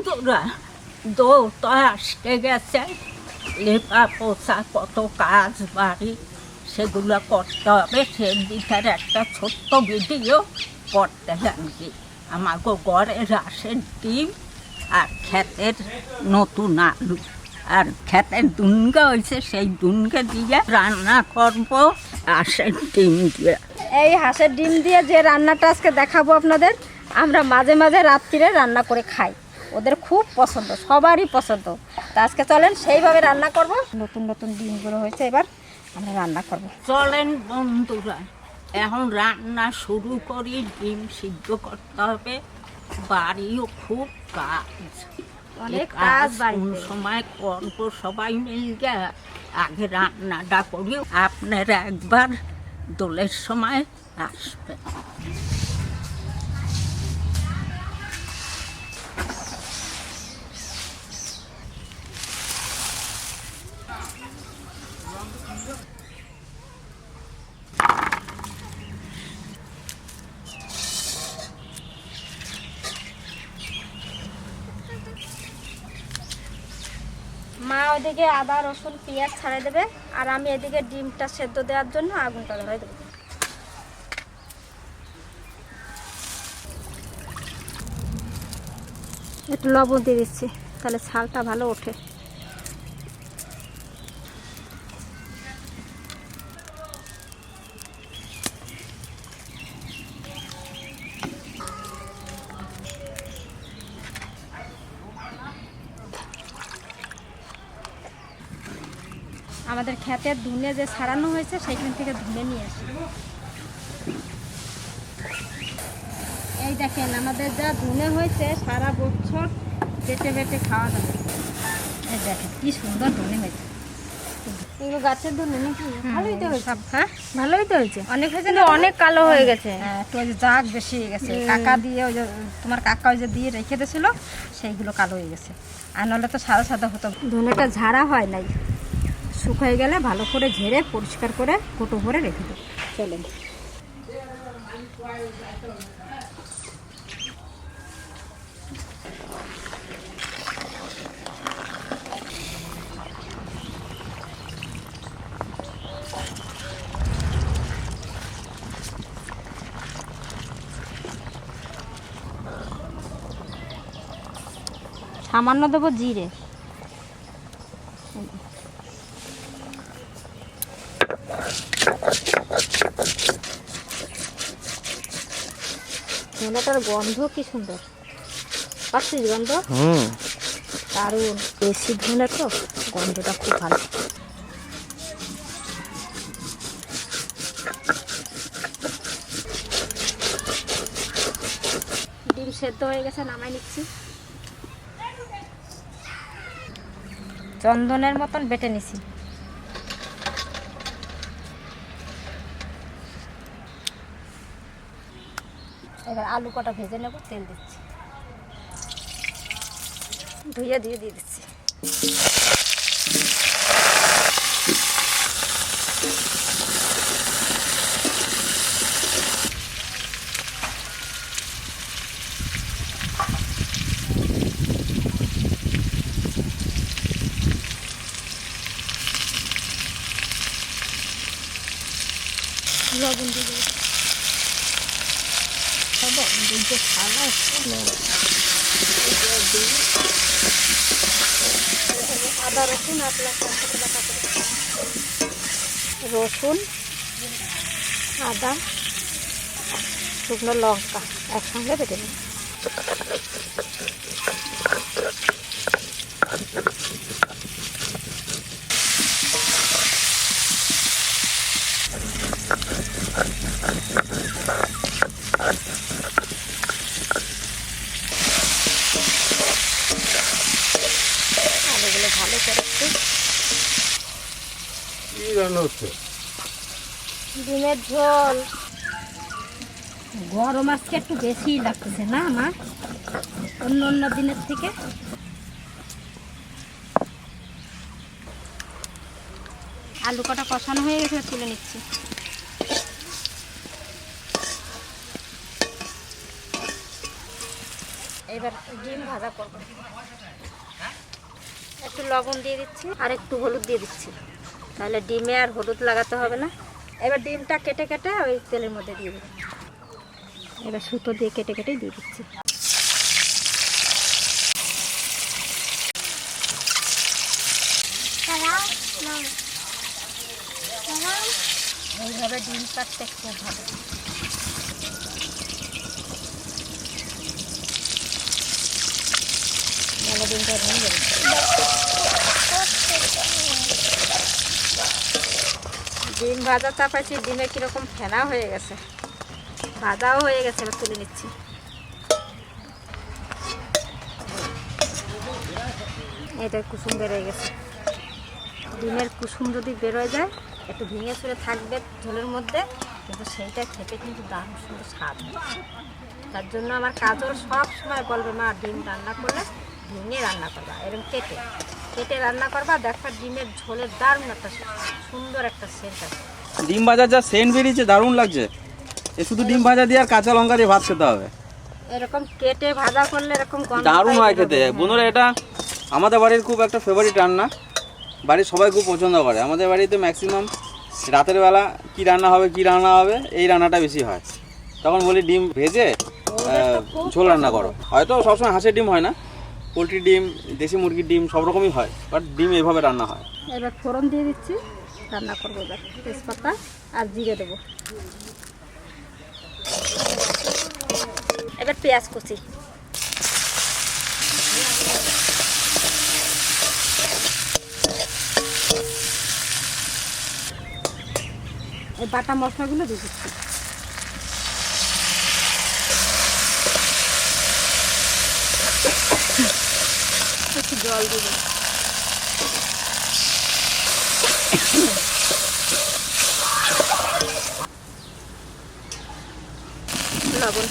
বন্ধুরা দৌড় আসতে গেছে, লেপা পোছা কত কাজ বাড়ি সেগুলো করতে হবে। সে ভিতরে একটা ছোট্ট ভিডিও করতে লাগবে। আমাকে ঘরে রাশের ডিম আর ক্ষেতের নতুন আলু আর ক্ষেতের দুনগা হয়েছে, সেই দুনগা দিয়ে রান্না করবো হাঁসের ডিম দিয়ে। এই হাঁসের ডিম দিয়ে যে রান্নাটা আজকে দেখাবো আপনাদের, আমরা মাঝে মাঝে রাত্রিরে রান্না করে খাই, ওদের খুব পছন্দ, সবারই পছন্দ। তা আজকে চলেন সেইভাবে রান্না করব। নতুন নতুন ডিমগুলো হয়েছে, এবার আমরা রান্না করব। চলেন বন্ধুরা, এখন রান্না শুরু করি। ডিম সিদ্ধ করতে হবে, বাড়িও খুব কাজ, অনেক কাজ কোন সময় করবো সবাই মিলে। আগে রান্নাটা করি, আপনারা একবার দোলের সময় আসবেন। মা ওইদিকে আদা রসুন পেঁয়াজ ছাড়িয়ে দেবে, আর আমি এদিকে ডিমটা সেদ্ধ দেওয়ার জন্য আগুনটা ধরাই দেবো। একটু লবণ দিয়ে দিচ্ছি, তাহলে ছালটা ভালো ওঠে। আমাদের ক্ষেতের ধুনে যে ছাড়ানো হয়েছে সেইখান থেকে ধুনে নিয়ে আসি। এই দেখেন আমাদের যা ধুনে হয়েছে, সারা বছর বেটে বেটে খাওয়া যাবে। এই দেখেন কি সুন্দর ধুনে হয়েছে। এগুলো গাছের ধুনে নাকি? ভালোই তো হয়েছে। হ্যাঁ ভালোই তো হয়েছে, অনেক হয়েছে না, অনেক কালো হয়ে গেছে। হ্যাঁ একটু ওই যে জাগ বেশি হয়ে গেছে, কাকা দিয়ে ওই যে তোমার কাকা ওই যে দিয়ে রেখে দিয়েছিল, সেইগুলো কালো হয়ে গেছে। আর নাহলে তো সাদা সাদা হতো। ধনেটা ঝাড়া হয় নাই, শুকিয়ে গেলে ভালো করে ঝেড়ে পরিষ্কার করে কোটো ভরে রেখে দেবো। চলেন সামান্য দেবো জিরে, ধনেটার গন্ধ কি সুন্দর পাচ্ছিস, গন্ধ দারুণ। বেশি ধনে তো গন্ধটা খুব ভালো। ডিম সেদ্ধ হয়ে গেছে, নামাই নিচ্ছি। চন্দনের মতন বেটে নিছি। এবার আলু কটা ভেজে নেব, তেল দিচ্ছি, ধুয়ে দিয়ে দিচ্ছি। লবণ দিয়ে দেবো। আদা রসুন রসুন আদা শুকনো লঙ্কা একসঙ্গে বেটে নিই। আলুগুলো ভালো করে ডিমের ঝোল। গরম আজকে একটু বেশি লাগতেছে না আমার, অন্য অন্য দিনের থেকে। আলু কটা কষানো হয়ে গেছে, তুলে নিচ্ছি। এবার ডিম ভাজা করব। একটু লবণ দিয়ে দিচ্ছি আর একটু হলুদ দিয়ে দিচ্ছি, তাহলে ডিমে আর হলুদ লাগাতে হবে না। এবার ডিমটা কেটে কেটে ওই তেলের মধ্যে দিয়ে দিই। এবার সুতো দিয়ে কেটে কেটে দিয়ে দিচ্ছি। এইভাবে ডিম কাটতে খুব ভালো। ডিমটা ভেঙে যাবে। ডিম ভাজা চাপাইছি, ডিমে কিরকম ফেনা হয়ে গেছে, ভাজাও হয়ে গেছে। এবার তুলে নিচ্ছি। এটা কুসুম বেরোয় গেছে। ডিমের কুসুম যদি বেরোয় যায় একটু ভেঙে চুরে থাকবে ঝোলের মধ্যে, কিন্তু সেইটা খেতে কিন্তু দারুণ সুন্দর স্বাদ হয়। তার জন্য আমার কাজল সব সময় বলবে, মা ডিম রান্না করলে ভেঙে রান্না করবা, এরকম কেটে কেটে রান্না করবা, দেখবা ডিমের ঝোলের দারুণ একটা সুন্দর একটা সেন্ট আছে। ডিম ভাজা যা সেন্ট বেরিয়েছে দারুণ লাগছে। এ শুধু ডিম ভাজা দিয়ে আর কাঁচা লঙ্কা দিয়ে ভাত খেতে হবে। এরকম কেটে ভাজা করলে এরকম দারুণ হয় খেতে। বন্ধুরা, এটা আমাদের বাড়ির খুব একটা ফেভারিট রান্না, বাড়ির সবাই খুব পছন্দ করে। আমাদের বাড়িতে ম্যাক্সিমাম রাতের বেলা কি রান্না হবে এই রান্নাটা বেশি হয়। তখন বলি ডিম ভেজে ঝোল রান্না করো। হয়তো সবসময় হাঁসের ডিম হয় না, পোলট্রির ডিম, দেশি মুরগির ডিম সব রকমই হয়, বাট ডিম এভাবে রান্না হয়। এবার ফোড়ন দিয়ে দিচ্ছি, রান্না করবো। এবার তেজপাতা আর জিরে দেবো। এবার পেঁয়াজ কুচি, এই বাটা মশলাগুলো দিয়ে দিচ্ছি। একটু জল দিব। লবণ,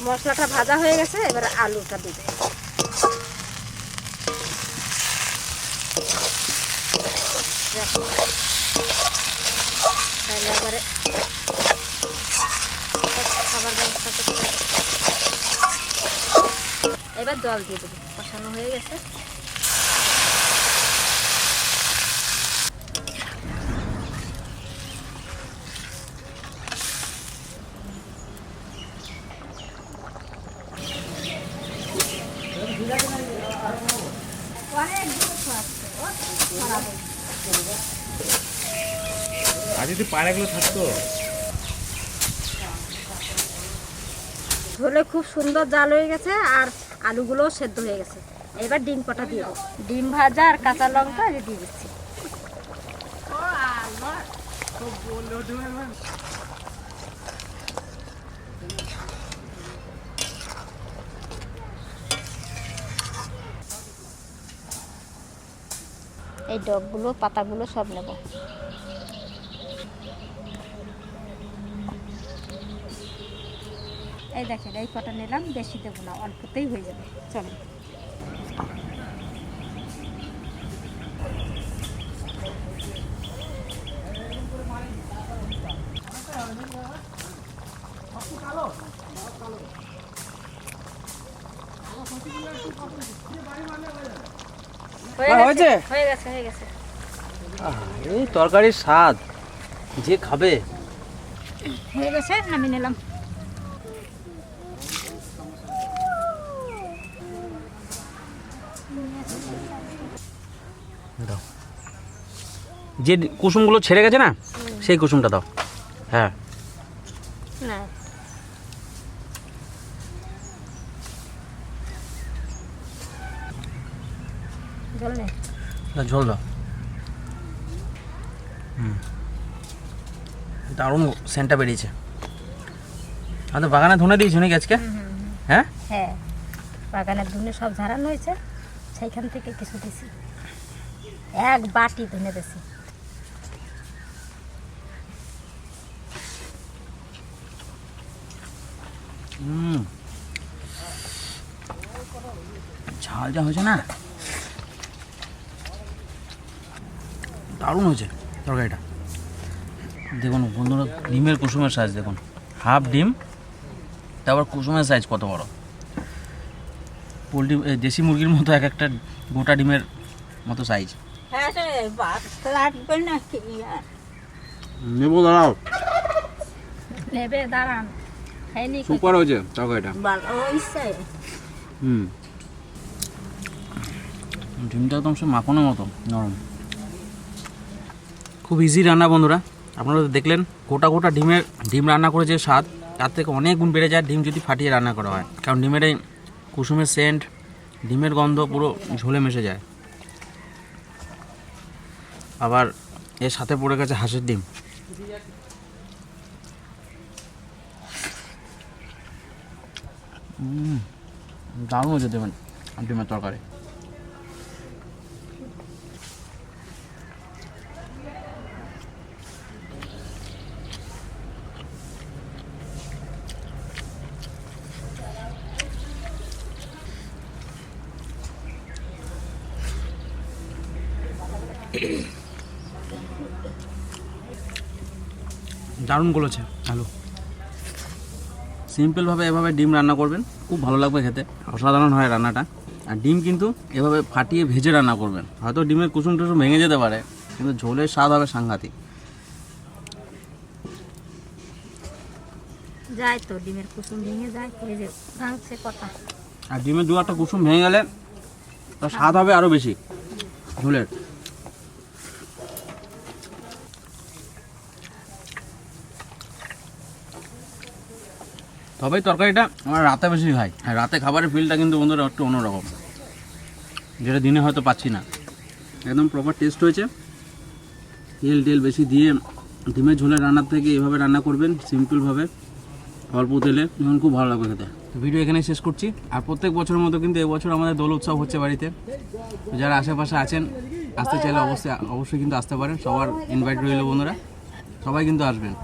মশলাটা ভাজা হয়ে গেছে। এবার আলুটা দিব। তাহলে এবারে খাবার ব্যবস্থা করতে হবে। এবার জল দিয়ে দেবো। কষানো হয়ে গেছে। আর যদি পায়রাগুলো থাকতো। ঝোলে খুব সুন্দর জাল হয়ে গেছে আর আলুগুলোও সেদ্ধ হয়ে গেছে। এবার ডিম কটা দিয়ে দেবো। ডিম ভাজা আর কাঁচা লঙ্কা দিয়ে দিচ্ছি। এই ডগগুলো পাতাগুলো সব নেব। এই দেখেন, এই কটা নিলাম, বেশি দেবো না, অল্পতেই হয়ে যাবে। চলো। হয়ে গেছে। এই তরকারির স্বাদ যে খাবে। হয়ে গেছে, নামিয়ে নিলাম। যে কুসুমগুলো ছেড়ে গেছে না, সেই কুসুমটা দাও। হ্যাঁ, না জল নেই, ঝোল দাও। দারুণ সেন্টটা বেরিয়েছে। আমাদের বাগানে ধনে দিয়েছি নাকি আজকে? হ্যাঁ হ্যাঁ, বাগানের ধনে সব ঝাড়ানো হয়েছে, সেইখান থেকে কিছু দিছি। এক বাটি ধনে দিছি। ঝাল যা হয়েছে না, দারুণ হয়েছে তরকারিটা। দেখুন বন্ধুরা, ডিমের কুসুমের সাইজ দেখুন, হাফ ডিম, তারপর কুসুমের সাইজ কত বড়। পোলট্রি দেশি মুরগির মতো এক একটা গোটা ডিমের মতো সাইজ। হ্যাঁ রে, ভাত লাগবে নাকি আর? নেবো, দাঁড়াও। নেবে, দাঁড়ান, খাইনি। সুপার হয়েছে তরকারিটা, ভালো হয়েছে। ডিমটা একদম সে মাখনের মতো নরম, খুব ইজি রান্না বন্ধুরা। আপনারা তো দেখলেন গোটা ডিম রান্না করে যে স্বাদ, তার থেকে অনেক গুণ বেড়ে যায় ডিম যদি ফাটিয়ে রান্না করা হয়, কারণ ডিমের এই কুসুমের সেন্ট, ডিমের গন্ধ পুরো ঝোলে মিশে যায়। আবার এর সাথে পড়ে গেছে হাঁসের ডিম। দারুণ হয়েছে দেবেন ডিমের তরকারি। দারুণ গলেছে আলু। সিম্পলভাবে এভাবে ডিম রান্না করবেন, খুব ভালো লাগবে খেতে, অসাধারণ হয় রান্নাটা। আর ডিম কিন্তু এভাবে ফাটিয়ে ভেজে রান্না করবেন, হয়তো ডিমের কুসুম টুসুম ভেঙে যেতে পারে, কিন্তু ঝোলের স্বাদ হবে সাংঘাতিক। যায় তো, ডিমের কুসুম ভেঙে যায়, এই যে ভাঙছে কথা। আর ডিমের দু একটা কুসুম ভেঙে গেলে তার স্বাদ হবে আরও বেশি ঝোলের। তবেই তরকারিটা আমার রাতে বেশি খাই, আর রাতে খাবারের ফিলটা কিন্তু বন্ধুরা একটু অন্যরকম, যেটা দিনে হয়তো পাচ্ছি না। একদম প্রপার টেস্ট হয়েছে, তেল বেশি দিয়ে ডিমের ঝোলের রান্নার থেকে এভাবে রান্না করবেন সিম্পলভাবে, অল্প তেলে, যেমন খুব ভালো লাগবে খেতে। ভিডিও এখানে শেষ করছি। আর প্রত্যেক বছরের মতো কিন্তু এবছর আমাদের দোল উৎসব হচ্ছে বাড়িতে। তো যারা আশেপাশে আছেন, আসতে চাইলে অবশ্যই কিন্তু আসতে পারেন, সবার ইনভাইট রইল বন্ধুরা, সবাই কিন্তু আসবেন।